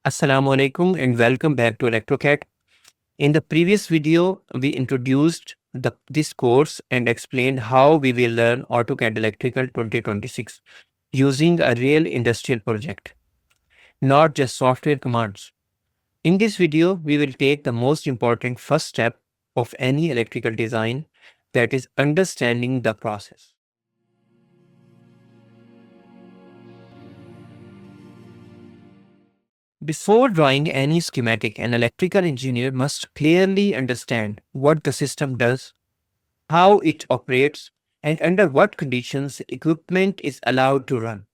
Assalamu alaikum and welcome back to AutoCAD. In the previous video, we introduced this course and explained how we will learn AutoCAD Electrical 2026 using a real industrial project, not just software commands. In this video, we will take the most important first step of any electrical design, that is understanding the process. Before drawing any schematic, an electrical engineer must clearly understand what the system does, how it operates, and under what conditions equipment is allowed to run.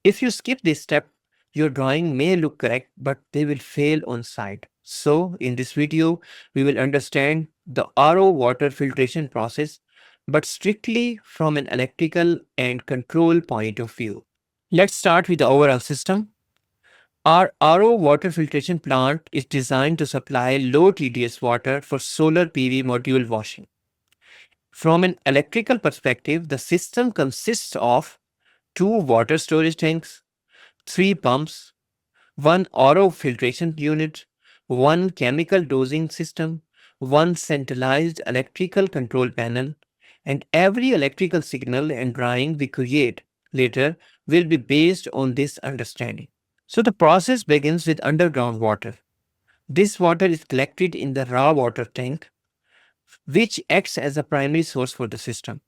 If you skip this step, your drawing may look correct, but they will fail on site. So, in this video, we will understand the RO water filtration process, but strictly from an electrical and control point of view. Let's start with the overall system. Our RO water filtration plant is designed to supply low TDS water for solar PV module washing. From an electrical perspective, the system consists of two water storage tanks, three pumps, one RO filtration unit, one chemical dosing system, one centralized electrical control panel, and every electrical signal and drawing we create later will be based on this understanding. So the process begins with underground water. This water is collected in the raw water tank, which acts as a primary source for the system.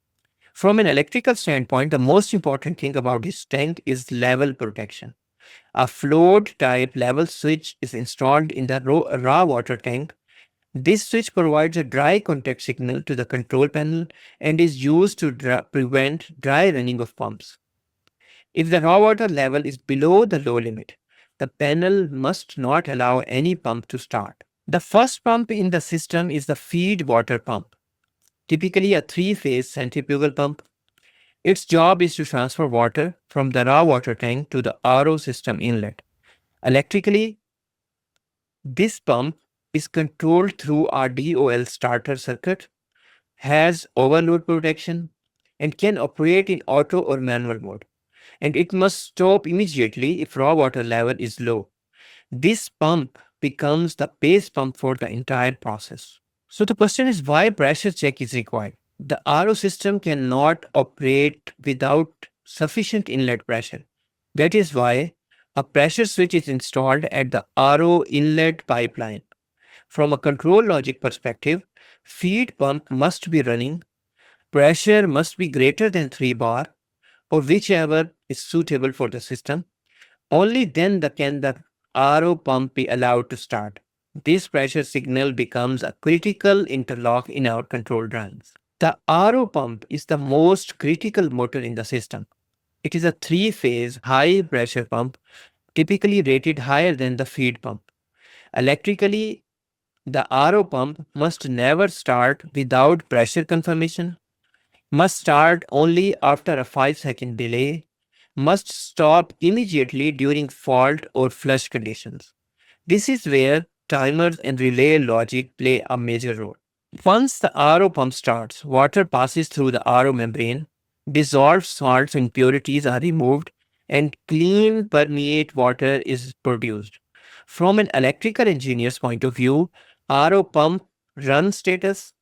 From an electrical standpoint, the most important thing about this tank is level protection. A float type level switch is installed in the raw water tank. This switch provides a dry contact signal to the control panel and is used to prevent dry running of pumps. If the raw water level is below the low limit, the panel must not allow any pump to start. The first pump in the system is the feed water pump, typically a three-phase centrifugal pump. Its job is to transfer water from the raw water tank to the RO system inlet. Electrically, this pump is controlled through our DOL starter circuit, has overload protection, and can operate in auto or manual mode. And it must stop immediately if raw water level is low. This pump becomes the base pump for the entire process. So the question is, why pressure check is required? The RO system cannot operate without sufficient inlet pressure. That is why a pressure switch is installed at the RO inlet pipeline. From a control logic perspective, feed pump must be running, pressure must be greater than 3 bar, or whichever is suitable for the system. Only then can the RO pump be allowed to start. This pressure signal becomes a critical interlock in our control drawings. The RO pump is the most critical motor in the system. It is a three-phase high pressure pump, typically rated higher than the feed pump. Electrically, the RO pump must never start without pressure confirmation, must start only after a 5-second delay, must stop immediately during fault or flush conditions. This is where timers and relay logic play a major role. Once the RO pump starts, water passes through the RO membrane, dissolved salts and impurities are removed, and clean permeate water is produced. From an electrical engineer's point of view, RO pump run status,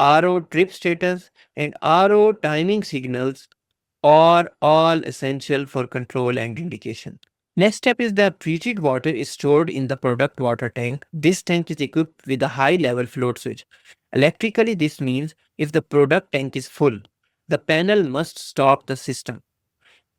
RO trip status, and RO timing signals are all essential for control and indication. Next step is the treated water is stored in the product water tank. This tank is equipped with a high level float switch. Electrically, this means if the product tank is full, the panel must stop the system.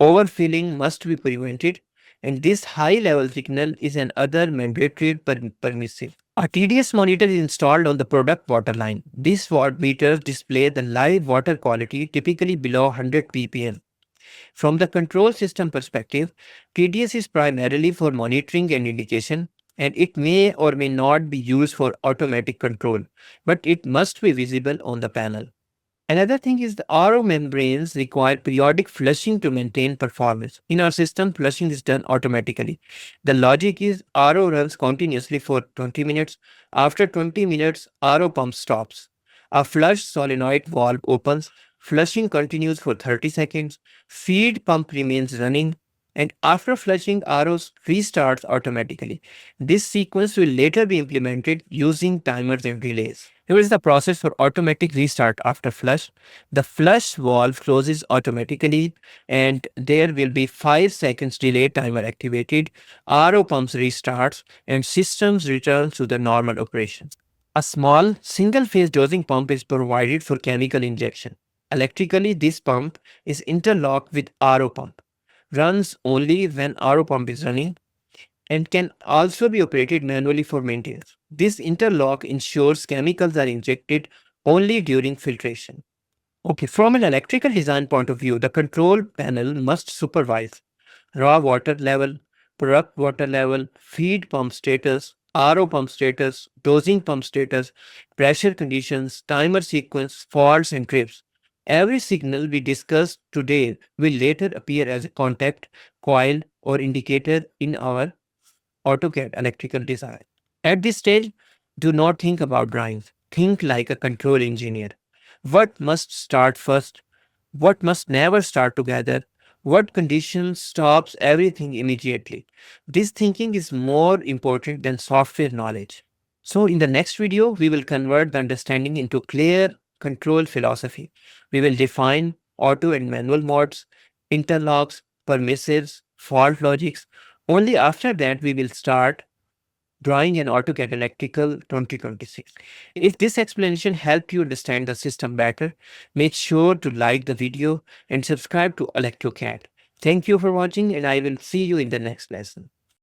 Overfilling must be prevented, and this high level signal is an other mandatory permissive. A TDS monitor is installed on the product water line. These watt meters display the live water quality, typically below 100 ppm. From the control system perspective, TDS is primarily for monitoring and indication, and it may or may not be used for automatic control, but it must be visible on the panel. Another thing is the RO membranes require periodic flushing to maintain performance. In our system, flushing is done automatically. The logic is RO runs continuously for 20 minutes. After 20 minutes, RO pump stops. A flush solenoid valve opens. Flushing continues for 30 seconds. Feed pump remains running. And after flushing, ROs restarts automatically. This sequence will later be implemented using timers and relays. Here is the process for automatic restart after flush. The flush valve closes automatically and there will be 5 seconds delay timer activated. RO pumps restarts and systems return to the normal operation. A small single-phase dosing pump is provided for chemical injection. Electrically, this pump is interlocked with RO pump, runs only when RO pump is running, and can also be operated manually for maintenance. This interlock ensures chemicals are injected only during filtration. Okay, from an electrical design point of view, the control panel must supervise raw water level, product water level, feed pump status, RO pump status, dosing pump status, pressure conditions, timer sequence, faults, and trips. Every signal we discussed today will later appear as a contact, coil, or indicator in our AutoCAD electrical design. At this stage, do not think about drawings. Think like a control engineer. What must start first? What must never start together? What condition stops everything immediately? This thinking is more important than software knowledge. So, in the next video, we will convert the understanding into clear control philosophy. We will define auto and manual modes, interlocks, permissives, fault logics. Only after that, we will start drawing an AutoCAD Electrical 2026. If this explanation helped you understand the system better, make sure to like the video and subscribe to ElectroCAD. Thank you for watching and I will see you in the next lesson.